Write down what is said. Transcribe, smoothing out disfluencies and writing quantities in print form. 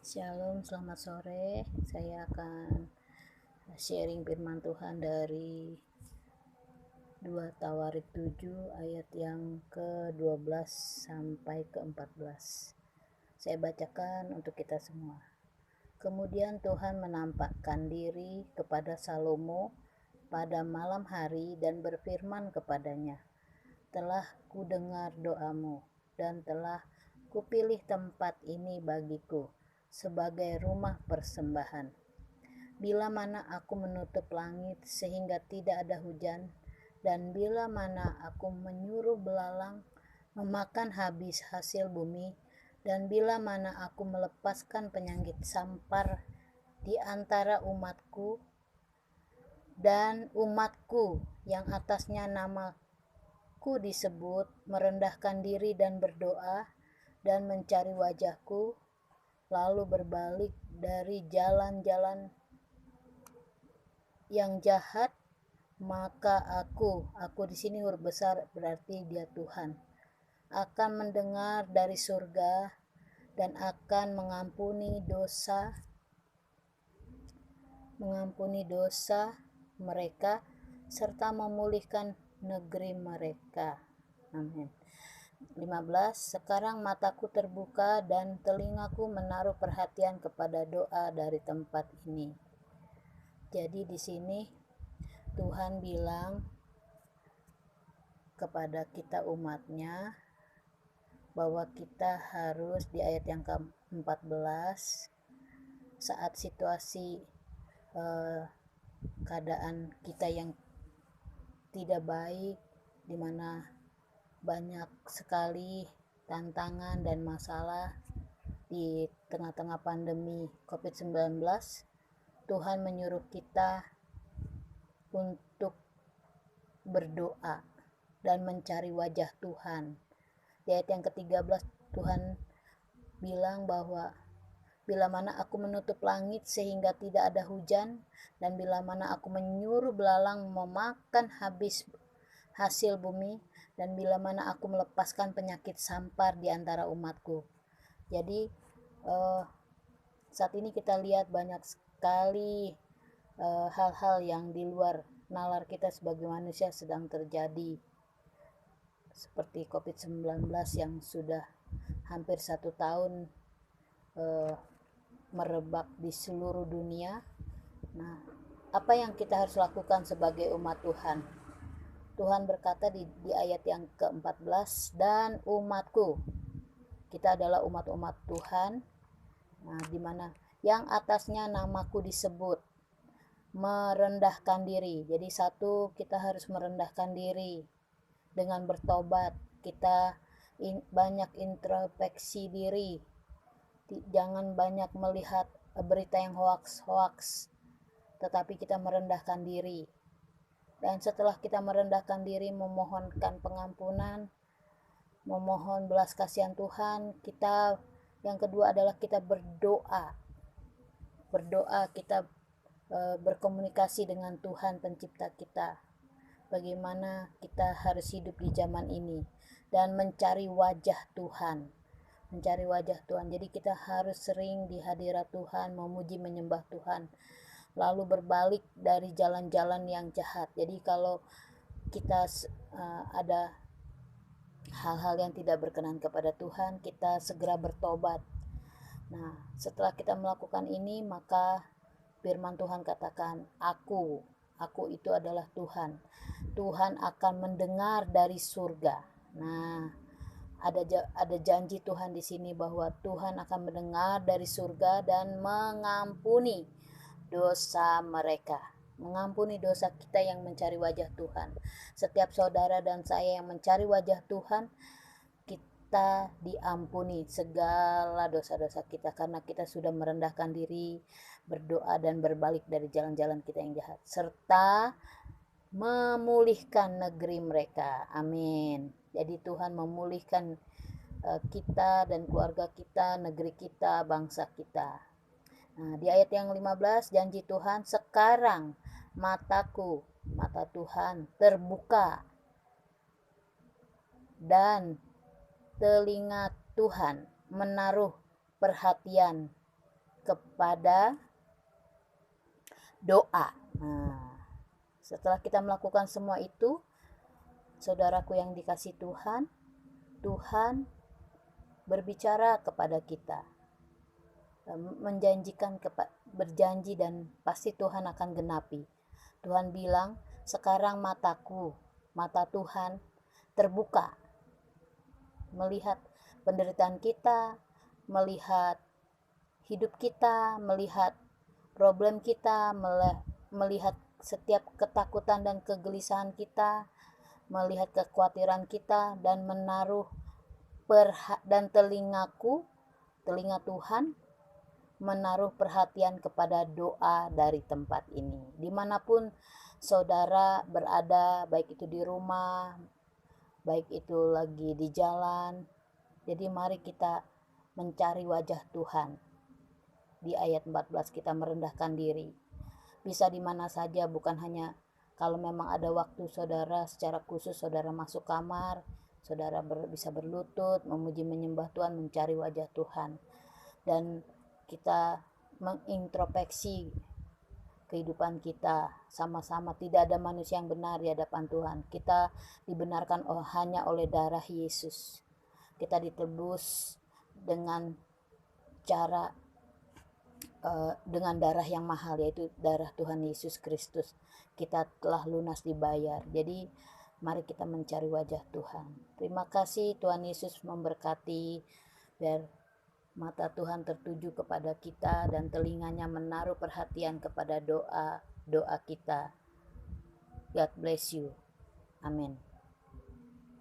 Shalom, selamat sore. Saya akan sharing firman Tuhan dari 2 Tawarik 7 ayat yang ke-12 sampai ke-14. Saya bacakan untuk kita semua. Kemudian Tuhan menampakkan diri kepada Salomo pada malam hari dan berfirman kepadanya, "Telah kudengar doamu dan telah kupilih tempat ini bagiku sebagai rumah persembahan. Bila mana aku menutup langit sehingga tidak ada hujan, dan bila mana aku menyuruh belalang memakan habis hasil bumi, dan bila mana aku melepaskan penyakit sampar di antara umatku, dan umatku yang atasnya namaku disebut merendahkan diri dan berdoa dan mencari wajahku, lalu berbalik dari jalan-jalan yang jahat, maka aku di sini huruf besar berarti dia Tuhan, akan mendengar dari surga dan akan mengampuni dosa mereka serta memulihkan negeri mereka." Amin. 15. Sekarang mataku terbuka dan telingaku menaruh perhatian kepada doa dari tempat ini. Jadi di sini Tuhan bilang kepada kita umatnya bahwa kita harus di ayat yang ke-14 saat situasi keadaan kita yang tidak baik, di mana banyak sekali tantangan dan masalah di tengah-tengah pandemi COVID-19, Tuhan menyuruh kita untuk berdoa dan mencari wajah Tuhan. Di ayat yang ke-13 Tuhan bilang bahwa bila mana aku menutup langit sehingga tidak ada hujan, dan bila mana aku menyuruh belalang memakan habis hasil bumi, dan bila mana aku melepaskan penyakit sampar di antara umatku. Jadi saat ini kita lihat banyak sekali hal-hal yang di luar nalar kita sebagai manusia sedang terjadi, seperti COVID-19 yang sudah hampir 1 tahun merebak di seluruh dunia. Nah, apa yang kita harus lakukan sebagai umat Tuhan? Tuhan berkata di ayat yang ke-14, "Dan umatku." Kita adalah umat-umat Tuhan, nah, di mana yang atasnya namaku disebut, merendahkan diri. Jadi satu, kita harus merendahkan diri dengan bertobat. Kita banyak introspeksi diri, jangan banyak melihat berita yang hoax, tetapi kita merendahkan diri. Dan setelah kita merendahkan diri, memohonkan pengampunan, memohon belas kasihan Tuhan, kita yang kedua adalah kita berdoa, kita berkomunikasi dengan Tuhan pencipta kita, bagaimana kita harus hidup di zaman ini, dan mencari wajah Tuhan. Jadi kita harus sering di hadirat Tuhan, memuji menyembah Tuhan, lalu berbalik dari jalan-jalan yang jahat. Jadi kalau kita ada hal-hal yang tidak berkenan kepada Tuhan, kita segera bertobat. Nah, setelah kita melakukan ini, maka firman Tuhan katakan, aku itu adalah Tuhan. Tuhan akan mendengar dari surga. Nah, ada janji Tuhan di sini bahwa Tuhan akan mendengar dari surga dan mengampuni dosa mereka. Mengampuni dosa kita yang mencari wajah Tuhan. Setiap saudara dan saya yang mencari wajah Tuhan, kita diampuni segala dosa-dosa kita karena kita sudah merendahkan diri, berdoa dan berbalik dari jalan-jalan kita yang jahat, serta memulihkan negeri mereka. Amin. Jadi Tuhan memulihkan kita dan keluarga kita, negeri kita, bangsa kita. Nah, di ayat yang 15 janji Tuhan, sekarang mata Tuhan terbuka dan telinga Tuhan menaruh perhatian kepada doa. Nah, setelah kita melakukan semua itu, saudaraku yang dikasih Tuhan, Tuhan berbicara kepada kita, berjanji, dan pasti Tuhan akan genapi. Tuhan bilang, sekarang mata Tuhan terbuka, melihat penderitaan kita, melihat hidup kita, melihat problem kita, melihat setiap ketakutan dan kegelisahan kita, melihat kekhawatiran kita, dan menaruh telinga Tuhan menaruh perhatian kepada doa dari tempat ini. Dimanapun saudara berada, baik itu di rumah, baik itu lagi di jalan. Jadi mari kita mencari wajah Tuhan. Di ayat 14 kita merendahkan diri. Bisa di mana saja, bukan hanya kalau memang ada waktu saudara secara khusus saudara masuk kamar, saudara bisa berlutut, memuji menyembah Tuhan, mencari wajah Tuhan. Dan kita mengintrospeksi kehidupan kita sama-sama. Tidak ada manusia yang benar di hadapan Tuhan. Kita dibenarkan hanya oleh darah Yesus. Kita ditebus dengan cara dengan darah yang mahal, yaitu darah Tuhan Yesus Kristus. Kita telah lunas dibayar. Jadi mari kita mencari wajah Tuhan. Terima kasih, Tuhan Yesus memberkati. Biar mata Tuhan tertuju kepada kita dan telinganya menaruh perhatian kepada doa kita. God bless you. Amin.